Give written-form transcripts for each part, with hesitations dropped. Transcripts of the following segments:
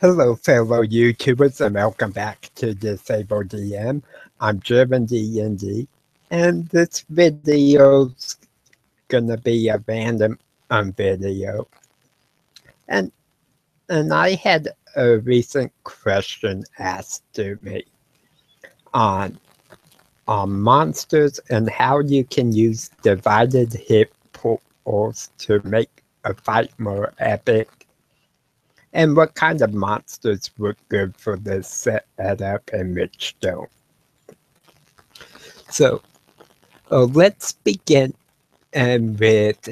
Hello, fellow YouTubers, and welcome back to Disabled DM. I'm Driven DND, and this video's gonna be a random video. And I had a recent question asked to me on monsters and how you can use divided hit pools to make a fight more epic. And what kind of monsters work good for this setup and which don't? So let's begin with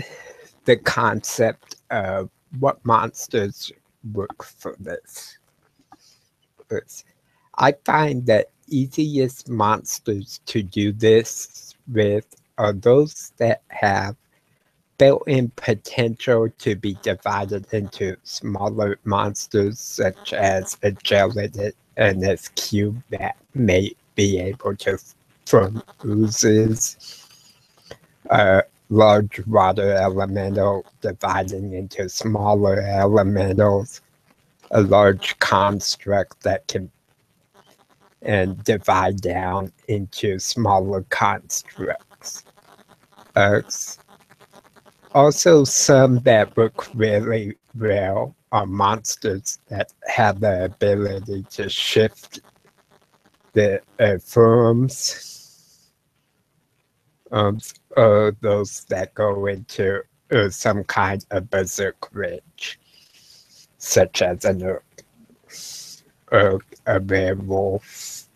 the concept of what monsters work for this. I find that easiest monsters to do this with are those that have built-in potential to be divided into smaller monsters, such as a gelatinous cube that may be able to form oozes, a large water elemental dividing into smaller elementals, a large construct that can divide down into smaller constructs. Also, some that work really well are monsters that have the ability to shift the forms, or those that go into some kind of berserk rage, such as an orc, or a werewolf,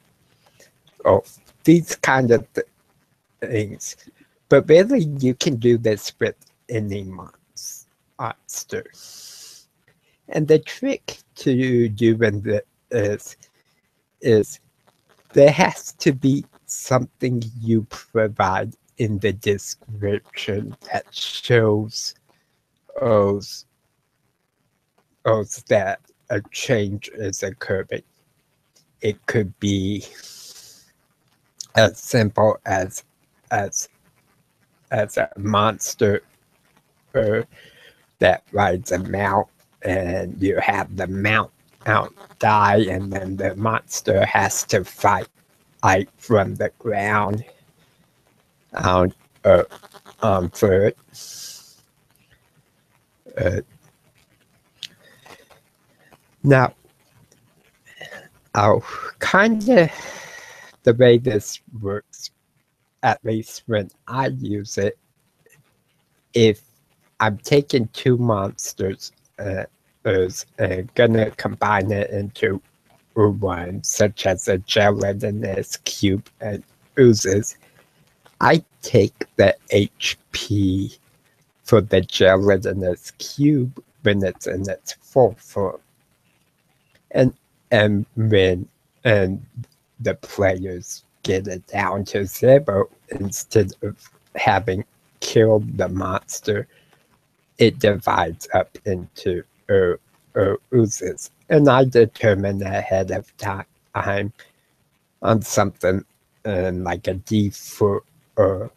or these kind of things. But really, you can do this with any monster. And the trick to doing this is there has to be something you provide in the description that shows us that a change is occurring. It could be as simple as a monster that rides a mount, and you have the mount die, and then the monster has to fight from the ground for it. Now, kind of the way this works, at least when I use it, if I'm taking two monsters and gonna combine it into one, such as a gelatinous cube and oozes, I take the HP for the gelatinous cube when it's in its full form. And when the players get it down to 0, instead of having killed the monster, it divides up into oozes. And I determine ahead of time on something like a D4 or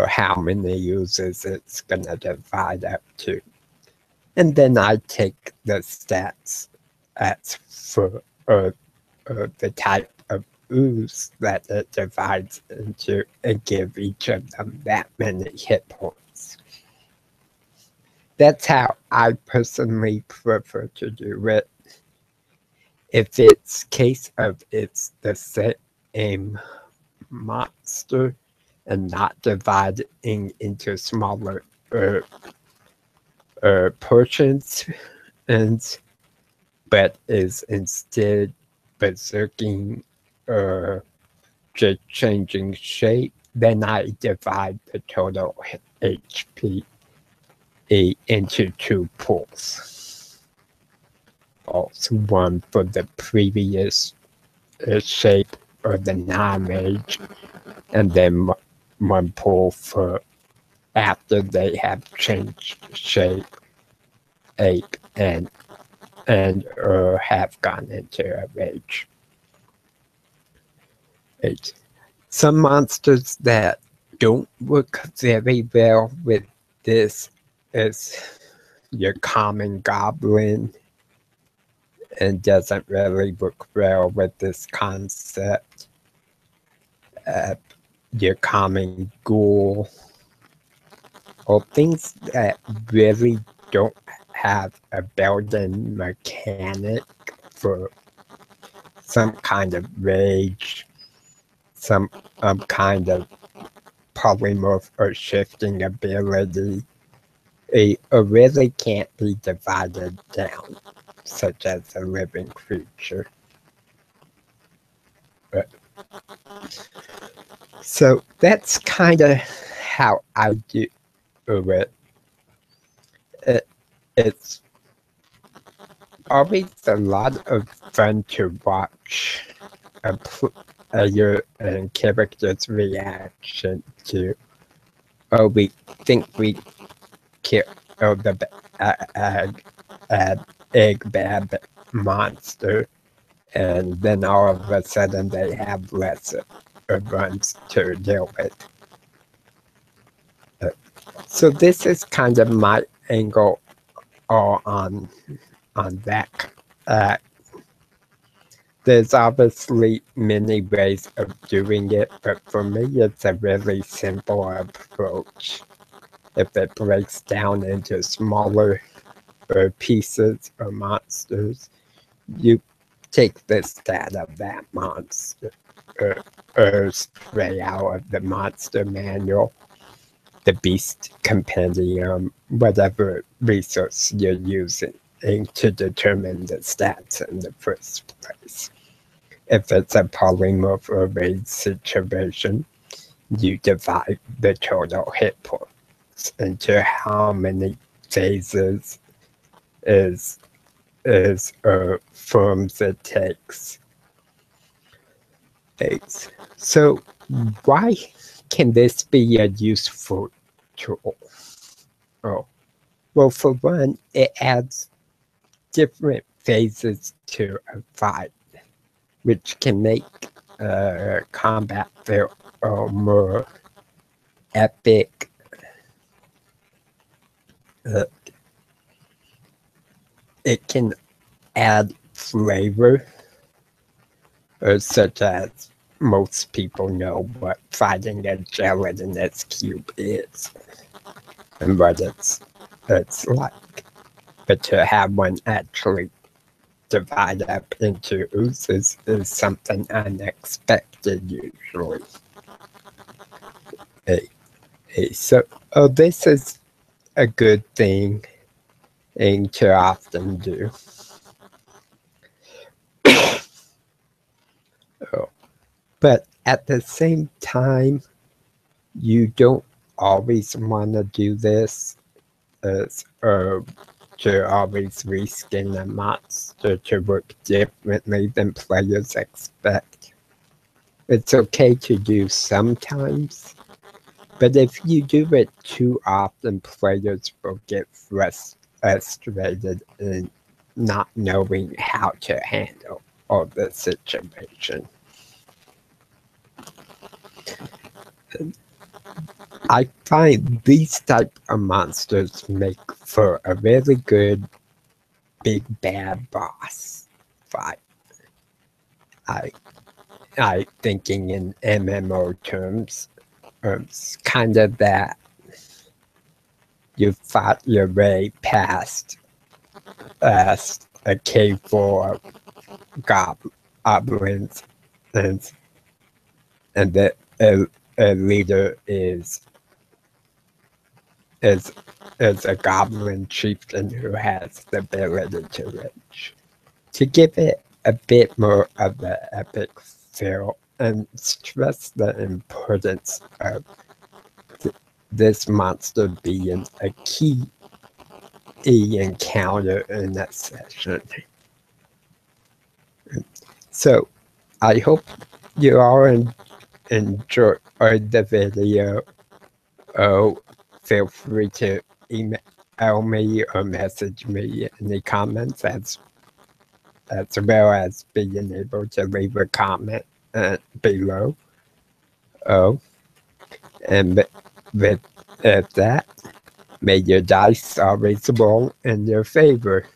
how many oozes it's going to divide up to. And then I take the stats for the type of ooze that it divides into and give each of them that many hit points. That's how I personally prefer to do it. If it's case of it's the same monster and not dividing into smaller portions, but is instead berserking or just changing shape, then I divide the total HP into 2 pools. Also, one for the previous shape or the non-mage, and then one pool for after they have changed shape, ape, and have gone into a rage. Some monsters that don't work very well with this is your common goblin and doesn't really work well with this concept of your common goal, or things that really don't have a built-in mechanic for some kind of rage, some kind of polymorph or shifting ability. It really can't be divided down, such as a living creature. But, so that's kind of how I do it. It's always a lot of fun to watch a player and character's reaction to, oh, we think we killed the egg bad monster, and then all of a sudden they have less runs to deal with. So this is kind of my angle on that. There's obviously many ways of doing it, but for me it's a really simple approach. If it breaks down into smaller pieces or monsters, you take the stat of that monster or stray out of the monster manual, the beast compendium, whatever resource you're using to determine the stats in the first place. If it's a polymorph or raid situation, you divide the total hit points into how many phases forms it takes. So why can this be a useful tool? Oh, well, for one, it adds different phases to a fight, which can make combat feel more epic. It can add flavor, such as most people know what fighting a gelatinous cube is and what it's like. But to have one actually divide up into oozes is something unexpected usually. So this is a good thing to often do. But at the same time, you don't always want to do this to always reskin a monster to work differently than players expect. It's okay to do sometimes, but if you do it too often, players will get frustrated in not knowing how to handle all the situation. I find these type of monsters make for a really good big bad boss fight. I thinking in MMO terms, it's kind of that you fought your way past a cave full of goblins, and the leader is a goblin chieftain who has the ability to reach. To give it a bit more of the epic feel and stress the importance of this monster being a key encounter in that session. So I hope you all enjoyed the video. Feel free to email me or message me in the comments, as well as being able to leave a comment below. And with that, may your dice always roll in your favor.